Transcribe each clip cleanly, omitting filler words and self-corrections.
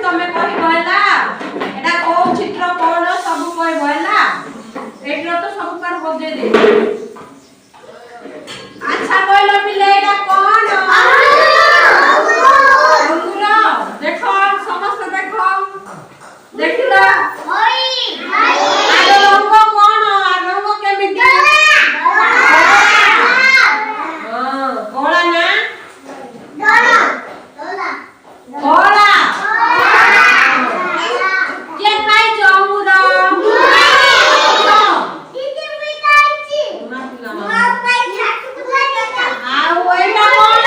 तमे कहि कहला एटा को चित्र कोन सब कहि कहला एटरो तो सब पर बजे दे अच्छा कहलो पिले एटा कोन अंगूर देखो समस्त देखो देखिला होई आरो रंग कोन रंग केमिति हां कोला ना कोला ये काय अंगूर दीदी भी खाइची मां काय झाटू लागता आ ओइटा कोन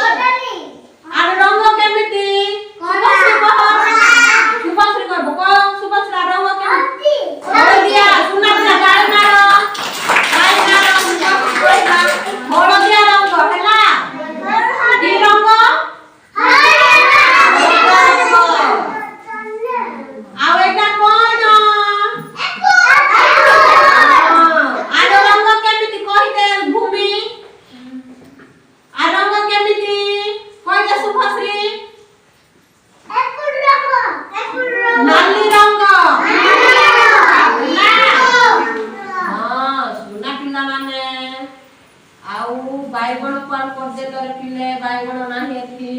गोटनी आरो रंग केमिति सुभाश्री कहबो को सुभाश्री रंग केमिति हळदिया सुना दिया गाय मारो हळदिया रंग हैला की रंग आउ एटा कोन आरो रंग केमिति कहिते भूमि आ रंग केमिति कहिते सुभाश्री नाली रंग हां सुना पिला माने आउ बाइगण पर देले पिले बाइगण नाही एथि